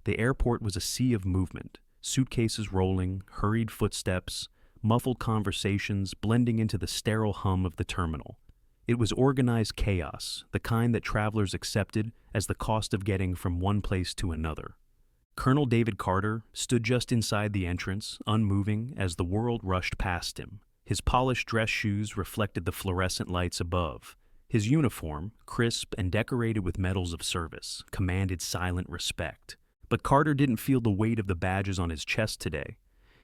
The airport was a sea of movement, suitcases rolling, hurried footsteps, muffled conversations blending into the sterile hum of the terminal. It was organized chaos, the kind that travelers accepted as the cost of getting from one place to another. Colonel David Carter stood just inside the entrance, unmoving as the world rushed past him. His polished dress shoes reflected the fluorescent lights above. His uniform, crisp and decorated with medals of service, commanded silent respect. But Carter didn't feel the weight of the badges on his chest today.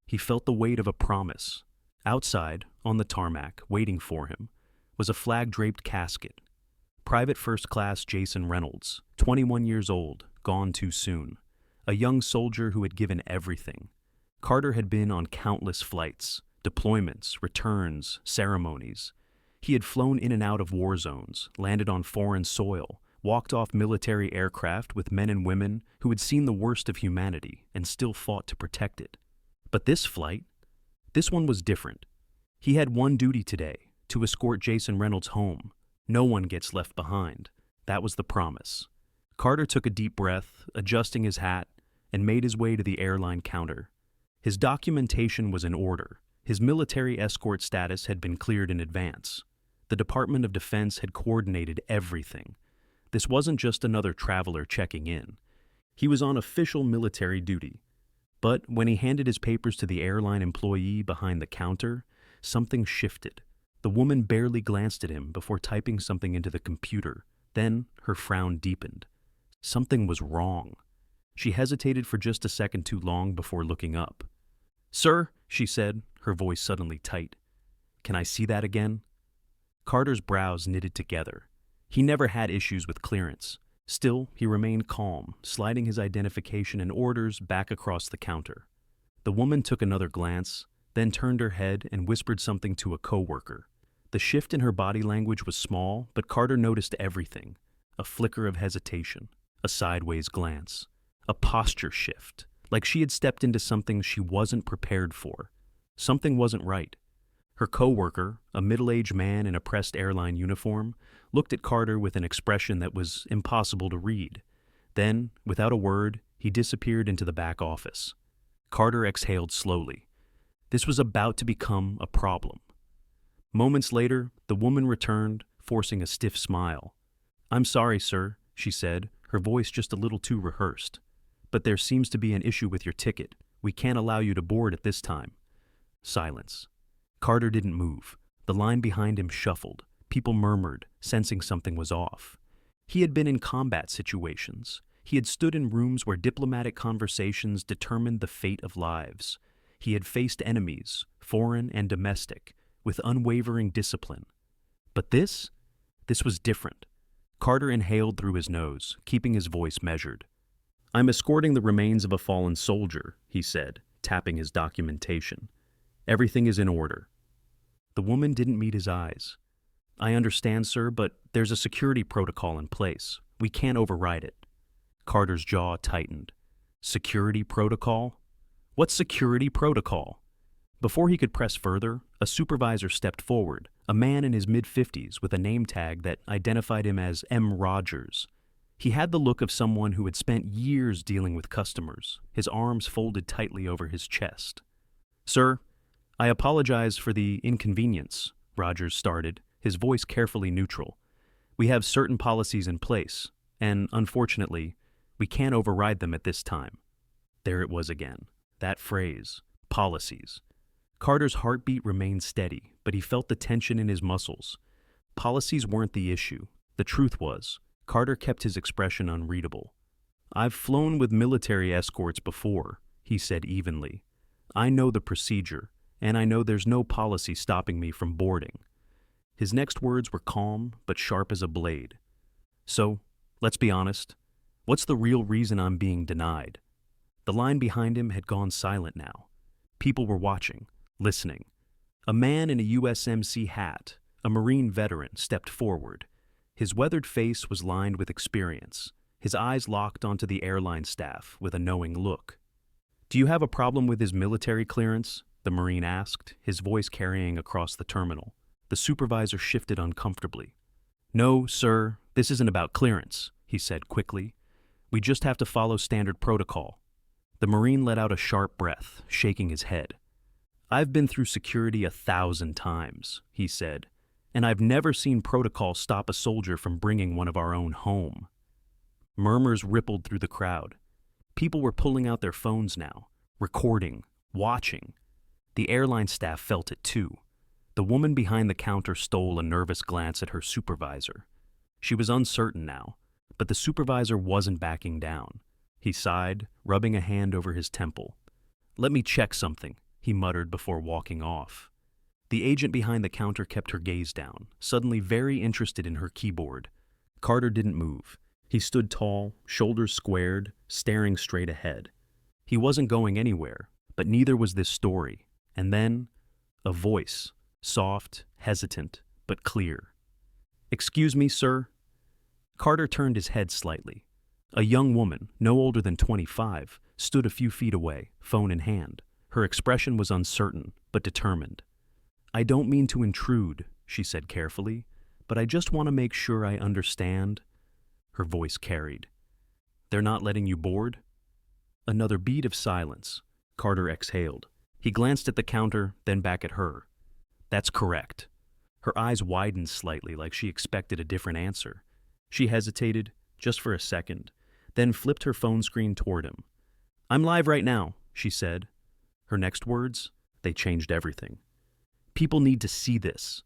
He felt the weight of a promise. Outside, on the tarmac, waiting for him, was a flag-draped casket. Private First Class Jason Reynolds, 21 years old, gone too soon. A young soldier who had given everything. Carter had been on countless flights, deployments, returns, ceremonies. He had flown in and out of war zones, landed on foreign soil, walked off military aircraft with men and women who had seen the worst of humanity and still fought to protect it. But this flight, this one was different. He had one duty today, to escort Jason Reynolds home. No one gets left behind. That was the promise. Carter took a deep breath, adjusting his hat, and made his way to the airline counter. His documentation was in order. His military escort status had been cleared in advance. The Department of Defense had coordinated everything. This wasn't just another traveler checking in. He was on official military duty. But when he handed his papers to the airline employee behind the counter, something shifted. The woman barely glanced at him before typing something into the computer. Then her frown deepened. Something was wrong. She hesitated for just a second too long before looking up. "Sir," she said, her voice suddenly tight. "Can I see that again?" Carter's brows knitted together. He never had issues with clearance. Still, he remained calm, sliding his identification and orders back across the counter. The woman took another glance, then turned her head and whispered something to a coworker. The shift in her body language was small, but Carter noticed everything. A flicker of hesitation, a sideways glance, a posture shift, like she had stepped into something she wasn't prepared for. Something wasn't right. Her coworker, a middle-aged man in a pressed airline uniform, looked at Carter with an expression that was impossible to read. Then, without a word, he disappeared into the back office. Carter exhaled slowly. This was about to become a problem. Moments later, the woman returned, forcing a stiff smile. "I'm sorry, sir," she said, her voice just a little too rehearsed. "But there seems to be an issue with your ticket. We can't allow you to board at this time." Silence. Carter didn't move. The line behind him shuffled. People murmured, sensing something was off. He had been in combat situations. He had stood in rooms where diplomatic conversations determined the fate of lives. He had faced enemies, foreign and domestic, with unwavering discipline. But this was different. Carter inhaled through his nose, keeping his voice measured. "I'm escorting the remains of a fallen soldier," he said, tapping his documentation. "Everything is in order." The woman didn't meet his eyes. "I understand, sir, but there's a security protocol in place. We can't override it." Carter's jaw tightened. Security protocol? What security protocol? Before he could press further, a supervisor stepped forward, a man in his mid-50s with a name tag that identified him as M. Rogers. He had the look of someone who had spent years dealing with customers, his arms folded tightly over his chest. "Sir, I apologize for the inconvenience," Rogers started, his voice carefully neutral. "We have certain policies in place, and unfortunately, we can't override them at this time." There it was again, that phrase, policies. Carter's heartbeat remained steady, but he felt the tension in his muscles. Policies weren't the issue. The truth was, Carter kept his expression unreadable. "I've flown with military escorts before," he said evenly. "I know the procedure, and I know there's no policy stopping me from boarding." His next words were calm but sharp as a blade. "So, let's be honest. What's the real reason I'm being denied?" The line behind him had gone silent now. People were watching, listening. A man in a USMC hat, a Marine veteran, stepped forward. His weathered face was lined with experience. His eyes locked onto the airline staff with a knowing look. "Do you have a problem with his military clearance?" the Marine asked, his voice carrying across the terminal. The supervisor shifted uncomfortably. "No, sir, this isn't about clearance," he said quickly. We just have to follow standard protocol. The Marine let out a sharp breath, shaking his head. I've been through security 1,000 times, he said, and I've never seen protocol stop a soldier from bringing one of our own home. Murmurs rippled through the crowd. People were pulling out their phones now, recording, watching. The airline staff felt it too. The woman behind the counter stole a nervous glance at her supervisor. She was uncertain now, but the supervisor wasn't backing down. He sighed, rubbing a hand over his temple. "Let me check something," he muttered before walking off. The agent behind the counter kept her gaze down, suddenly very interested in her keyboard. Carter didn't move. He stood tall, shoulders squared, staring straight ahead. He wasn't going anywhere, but neither was this story. And then, a voice, soft, hesitant, but clear. "Excuse me, sir?" Carter turned his head slightly. A young woman, no older than 25, stood a few feet away, phone in hand. Her expression was uncertain, but determined. "I don't mean to intrude," she said carefully, "but I just want to make sure I understand." Her voice carried. "They're not letting you board?" Another beat of silence. Carter exhaled. He glanced at the counter, then back at her. "That's correct." Her eyes widened slightly, like she expected a different answer. She hesitated, just for a second, then flipped her phone screen toward him. "I'm live right now," she said. Her next words, they changed everything. "People need to see this."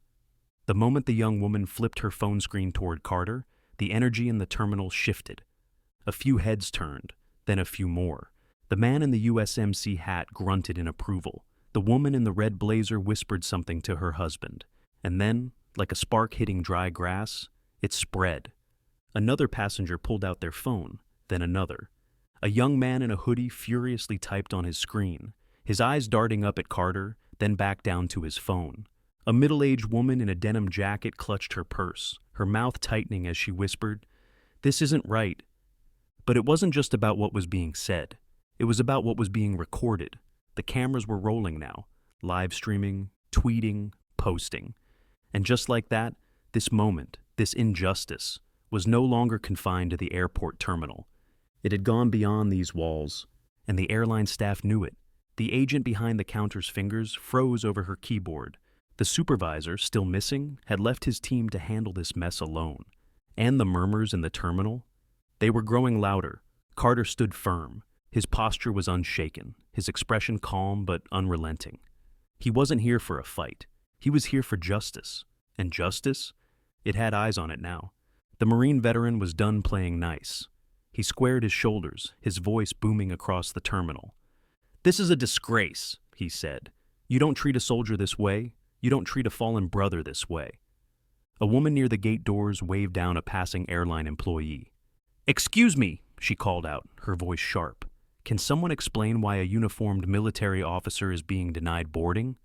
The moment the young woman flipped her phone screen toward Carter, the energy in the terminal shifted. A few heads turned, then a few more. The man in the USMC hat grunted in approval. The woman in the red blazer whispered something to her husband. And then, like a spark hitting dry grass, it spread. Another passenger pulled out their phone, then another. A young man in a hoodie furiously typed on his screen, his eyes darting up at Carter, then back down to his phone. A middle-aged woman in a denim jacket clutched her purse, her mouth tightening as she whispered, "This isn't right." But it wasn't just about what was being said. It was about what was being recorded. The cameras were rolling now, live streaming, tweeting, posting. And just like that, this moment, this injustice, was no longer confined to the airport terminal. It had gone beyond these walls, and the airline staff knew it. The agent behind the counter's fingers froze over her keyboard. The supervisor, still missing, had left his team to handle this mess alone. And the murmurs in the terminal? They were growing louder. Carter stood firm. His posture was unshaken, his expression calm but unrelenting. He wasn't here for a fight. He was here for justice. And justice? It had eyes on it now. The Marine veteran was done playing nice. He squared his shoulders, his voice booming across the terminal. "This is a disgrace," he said. "You don't treat a soldier this way. You don't treat a fallen brother this way." A woman near the gate doors waved down a passing airline employee. "Excuse me," she called out, her voice sharp. "Can someone explain why a uniformed military officer is being denied boarding?"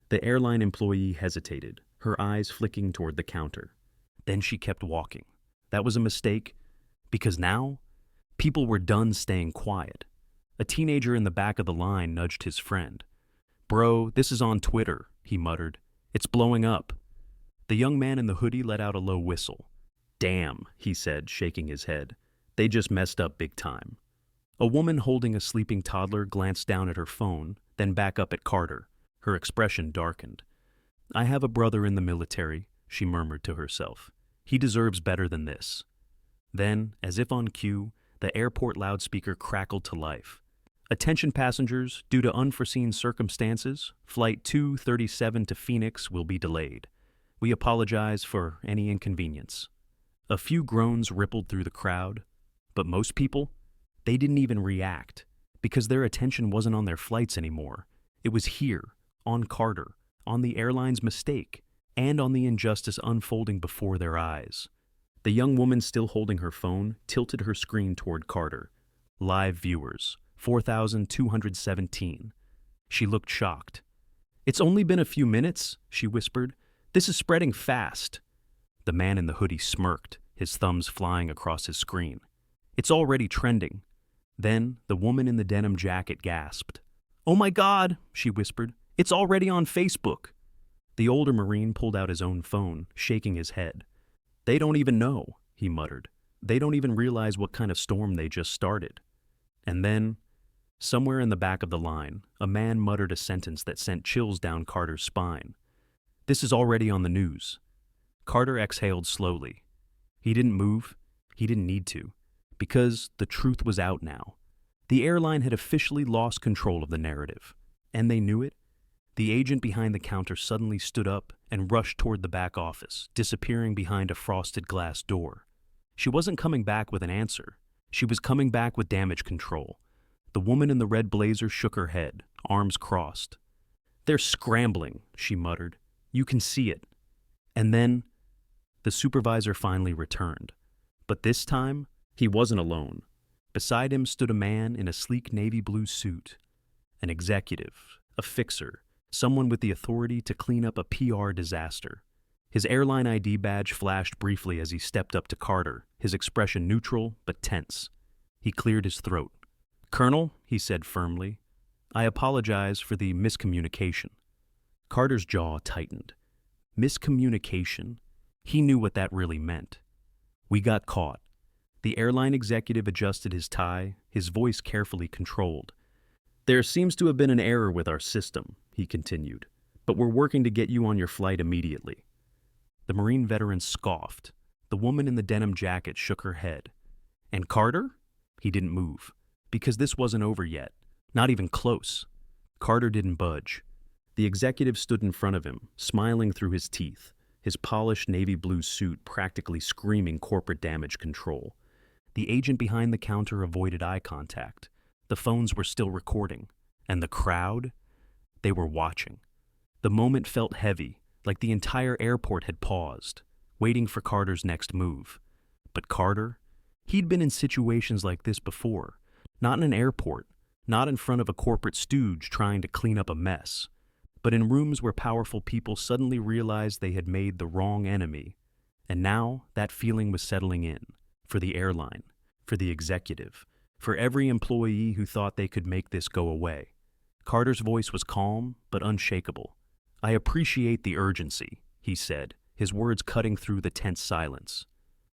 The airline employee hesitated, her eyes flicking toward the counter. Then she kept walking. That was a mistake, because now, people were done staying quiet. A teenager in the back of the line nudged his friend. "Bro, this is on Twitter," he muttered. "It's blowing up." The young man in the hoodie let out a low whistle. "Damn," he said, shaking his head. "They just messed up big time." A woman holding a sleeping toddler glanced down at her phone, then back up at Carter. Her expression darkened. "I have a brother in the military," she murmured to herself. "He deserves better than this." Then, as if on cue, the airport loudspeaker crackled to life. "Attention passengers, due to unforeseen circumstances, Flight 237 to Phoenix will be delayed. We apologize for any inconvenience." A few groans rippled through the crowd, but most people, they didn't even react, because their attention wasn't on their flights anymore. It was here, on Carter, on the airline's mistake, and on the injustice unfolding before their eyes. The young woman still holding her phone tilted her screen toward Carter. Live viewers, 4,217. She looked shocked. "It's only been a few minutes," she whispered. "This is spreading fast." The man in the hoodie smirked, his thumbs flying across his screen. "It's already trending." Then the woman in the denim jacket gasped. "Oh my God," she whispered. "It's already on Facebook." The older Marine pulled out his own phone, shaking his head. "They don't even know," he muttered. They don't even realize what kind of storm they just started. And then, somewhere in the back of the line, a man muttered a sentence that sent chills down Carter's spine. "This is already on the news." Carter exhaled slowly. He didn't move. He didn't need to, because the truth was out now. The airline had officially lost control of the narrative, and they knew it. The agent behind the counter suddenly stood up and rushed toward the back office, disappearing behind a frosted glass door. She wasn't coming back with an answer. She was coming back with damage control. The woman in the red blazer shook her head, arms crossed. "They're scrambling," she muttered. "You can see it." And then the supervisor finally returned. But this time, he wasn't alone. Beside him stood a man in a sleek navy blue suit. An executive, a fixer, someone with the authority to clean up a PR disaster. His airline ID badge flashed briefly as he stepped up to Carter, his expression neutral but tense. He cleared his throat. "Colonel," he said firmly, "I apologize for the miscommunication." Carter's jaw tightened. Miscommunication? He knew what that really meant. "We got caught." The airline executive adjusted his tie, his voice carefully controlled. "There seems to have been an error with our system," he continued, "but we're working to get you on your flight immediately." The Marine veteran scoffed. The woman in the denim jacket shook her head. "And Carter?" He didn't move, because this wasn't over yet, not even close. Carter didn't budge. The executive stood in front of him, smiling through his teeth, his polished navy blue suit practically screaming corporate damage control. The agent behind the counter avoided eye contact. The phones were still recording. And the crowd? They were watching. The moment felt heavy, like the entire airport had paused, waiting for Carter's next move. But Carter? He'd been in situations like this before. Not in an airport, not in front of a corporate stooge trying to clean up a mess, but in rooms where powerful people suddenly realized they had made the wrong enemy. And now that feeling was settling in, for the airline, for the executive, for every employee who thought they could make this go away. Carter's voice was calm but unshakable. "I appreciate the urgency," he said, his words cutting through the tense silence.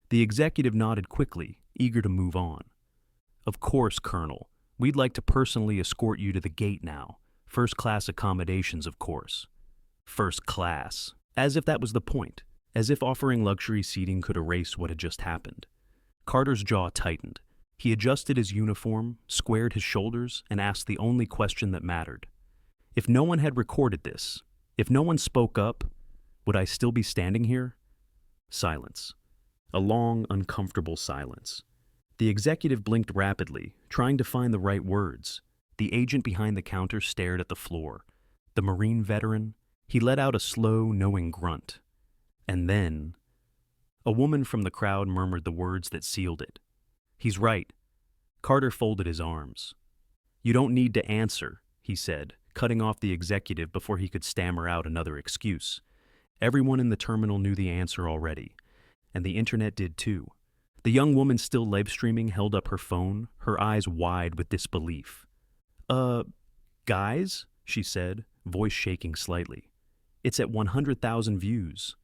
The executive nodded quickly, eager to move on. "Of course, Colonel. We'd like to personally escort you to the gate now. First-class accommodations, of course." First class. As if that was the point. As if offering luxury seating could erase what had just happened. Carter's jaw tightened. He adjusted his uniform, squared his shoulders, and asked the only question that mattered. If no one had recorded this, if no one spoke up, would I still be standing here? Silence. A long, uncomfortable silence. The executive blinked rapidly, trying to find the right words. The agent behind the counter stared at the floor. The Marine veteran, he let out a slow, knowing grunt. And then, a woman from the crowd murmured the words that sealed it. "He's right." Carter folded his arms. "You don't need to answer," he said, cutting off the executive before he could stammer out another excuse. Everyone in the terminal knew the answer already, and the internet did too. The young woman still live-streaming held up her phone, her eyes wide with disbelief. Guys?" she said, voice shaking slightly. "It's at 100,000 views."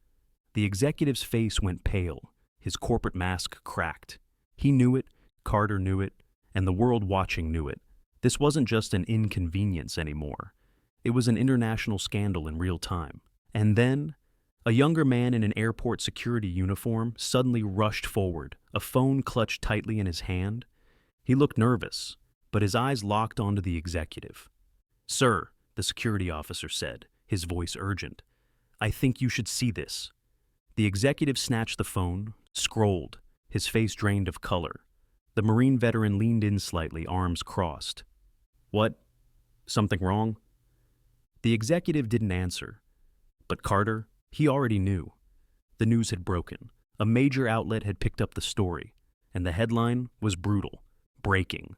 The executive's face went pale, his corporate mask cracked. He knew it, Carter knew it, and the world watching knew it. This wasn't just an inconvenience anymore. It was an international scandal in real time. And then, a younger man in an airport security uniform suddenly rushed forward, a phone clutched tightly in his hand. He looked nervous, but his eyes locked onto the executive. "Sir," the security officer said, his voice urgent, "I think you should see this." The executive snatched the phone, scrolled, his face drained of color. The Marine veteran leaned in slightly, arms crossed. "What? Something wrong?" The executive didn't answer. But Carter, he already knew. The news had broken. A major outlet had picked up the story, and the headline was brutal, breaking.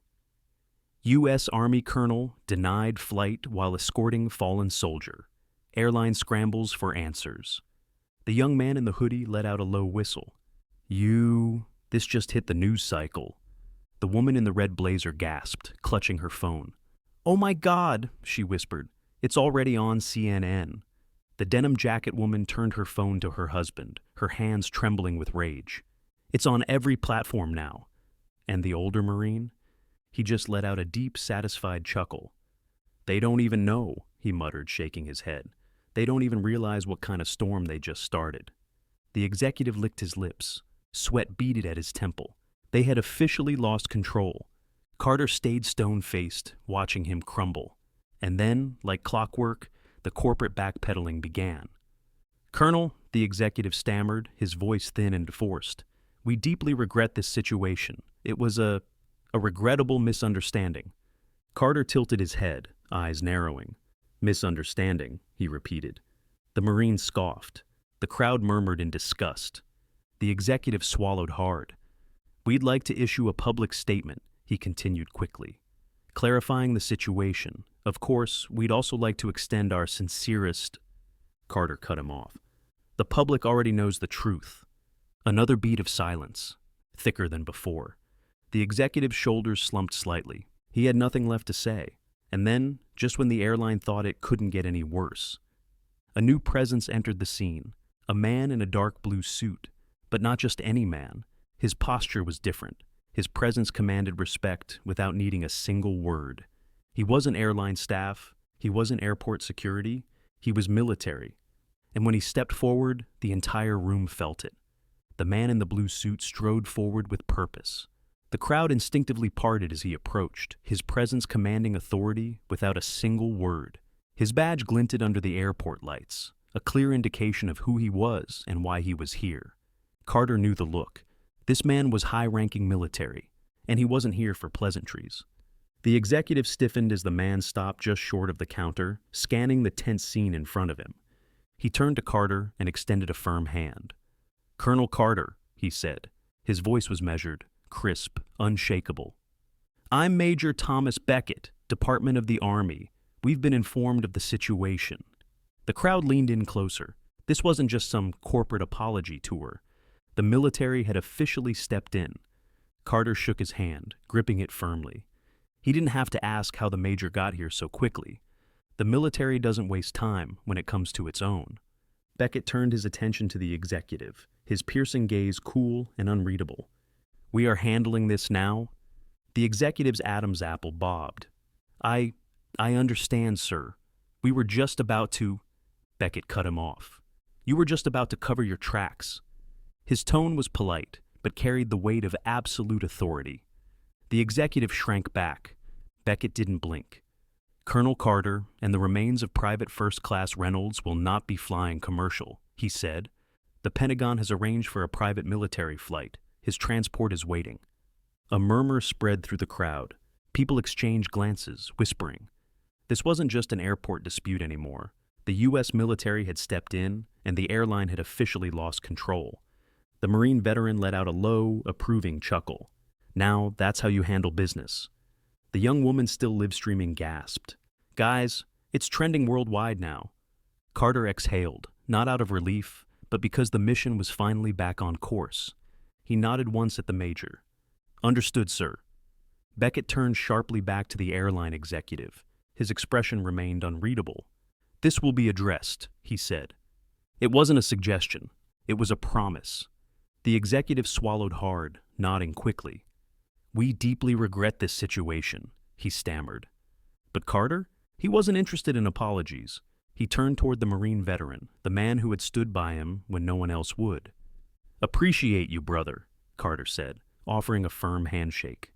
U.S. Army Colonel denied flight while escorting fallen soldier. Airline scrambles for answers. The young man in the hoodie let out a low whistle. This just hit the news cycle." The woman in the red blazer gasped, clutching her phone. "Oh my God," she whispered. "It's already on CNN." The denim jacket woman turned her phone to her husband, her hands trembling with rage. It's on every platform now. And the older Marine? He just let out a deep, satisfied chuckle. They don't even know, he muttered, shaking his head. They don't even realize what kind of storm they just started. The executive licked his lips. Sweat beaded at his temple. They had officially lost control. Carter stayed stone-faced, watching him crumble. And then, like clockwork, the corporate backpedaling began. "Colonel," the executive stammered, his voice thin and forced, "we deeply regret this situation. It was a regrettable misunderstanding." Carter tilted his head, eyes narrowing. "Misunderstanding," he repeated. The Marine scoffed. The crowd murmured in disgust. The executive swallowed hard. "We'd like to issue a public statement," he continued quickly, clarifying the situation. "Of course, we'd also like to extend our sincerest—" Carter cut him off. "The public already knows the truth." Another beat of silence, thicker than before. The executive's shoulders slumped slightly. He had nothing left to say. And then, just when the airline thought it couldn't get any worse, a new presence entered the scene, a man in a dark blue suit. But not just any man. His posture was different. His presence commanded respect without needing a single word. He wasn't airline staff. He wasn't airport security. He was military. And when he stepped forward, the entire room felt it. The man in the blue suit strode forward with purpose. The crowd instinctively parted as he approached, his presence commanding authority without a single word. His badge glinted under the airport lights, a clear indication of who he was and why he was here. Carter knew the look. This man was high-ranking military, and he wasn't here for pleasantries. The executive stiffened as the man stopped just short of the counter, scanning the tense scene in front of him. He turned to Carter and extended a firm hand. "Colonel Carter," he said. His voice was measured, crisp, unshakable. "I'm Major Thomas Beckett, Department of the Army. We've been informed of the situation." The crowd leaned in closer. This wasn't just some corporate apology tour. The military had officially stepped in. Carter shook his hand, gripping it firmly. He didn't have to ask how the major got here so quickly. The military doesn't waste time when it comes to its own. Beckett turned his attention to the executive, his piercing gaze cool and unreadable. "We are handling this now?" The executive's Adam's apple bobbed. I understand, sir. We were just about to—" Beckett cut him off. "You were just about to cover your tracks." His tone was polite, but carried the weight of absolute authority. The executive shrank back. Beckett didn't blink. "Colonel Carter and the remains of Private First Class Reynolds will not be flying commercial," he said. "The Pentagon has arranged for a private military flight. His transport is waiting." A murmur spread through the crowd. People exchanged glances, whispering. This wasn't just an airport dispute anymore. The U.S. military had stepped in, and the airline had officially lost control. The Marine veteran let out a low, approving chuckle. "Now, that's how you handle business." The young woman still live-streaming gasped. "Guys, it's trending worldwide now." Carter exhaled, not out of relief, but because the mission was finally back on course. He nodded once at the major. "Understood, sir." Beckett turned sharply back to the airline executive. His expression remained unreadable. "This will be addressed," he said. It wasn't a suggestion. It was a promise. The executive swallowed hard, nodding quickly. "We deeply regret this situation," he stammered. But Carter? He wasn't interested in apologies. He turned toward the Marine veteran, the man who had stood by him when no one else would. "Appreciate you, brother," Carter said, offering a firm handshake.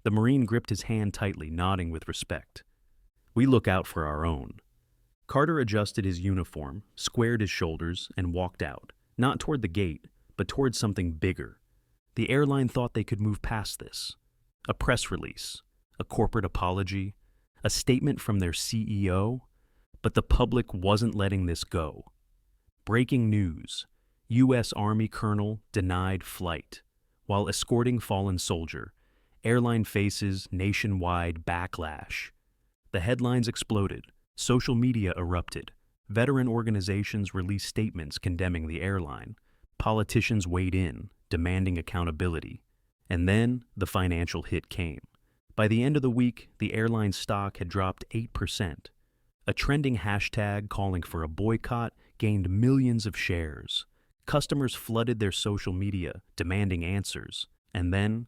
The Marine gripped his hand tightly, nodding with respect. "We look out for our own." Carter adjusted his uniform, squared his shoulders, and walked out, not toward the gate, but toward something bigger. The airline thought they could move past this. A press release, a corporate apology, a statement from their CEO, but the public wasn't letting this go. Breaking news: U.S. Army colonel denied flight. While escorting fallen soldier, airline faces nationwide backlash. The headlines exploded, social media erupted, veteran organizations released statements condemning the airline. Politicians weighed in, demanding accountability. And then the financial hit came. By the end of the week, the airline stock had dropped 8%. A trending hashtag calling for a boycott gained millions of shares. Customers flooded their social media, demanding answers. And then,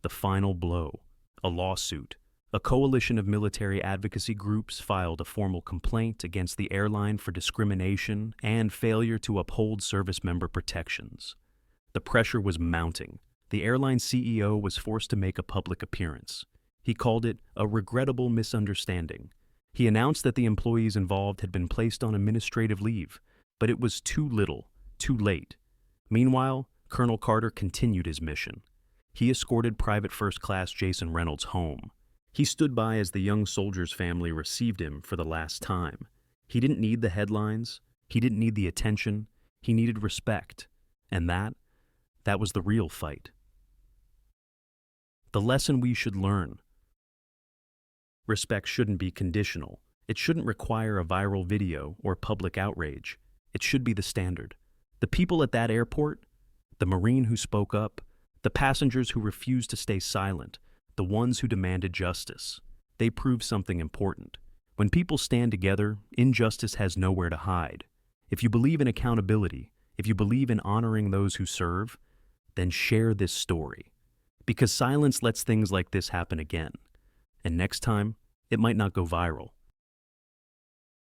the final blow, a lawsuit. A coalition of military advocacy groups filed a formal complaint against the airline for discrimination and failure to uphold service member protections. The pressure was mounting. The airline CEO was forced to make a public appearance. He called it a regrettable misunderstanding. He announced that the employees involved had been placed on administrative leave, but it was too little, too late. Meanwhile, Colonel Carter continued his mission. He escorted Private First Class Jason Reynolds home. He stood by as the young soldier's family received him for the last time. He didn't need the headlines. He didn't need the attention. He needed respect. And that was the real fight. The lesson we should learn. Respect shouldn't be conditional. It shouldn't require a viral video or public outrage. It should be the standard. The people at that airport, the Marine who spoke up, the passengers who refused to stay silent, the ones who demanded justice, they proved something important. When people stand together, injustice has nowhere to hide. If you believe in accountability, if you believe in honoring those who serve, then share this story. Because silence lets things like this happen again. And next time, it might not go viral.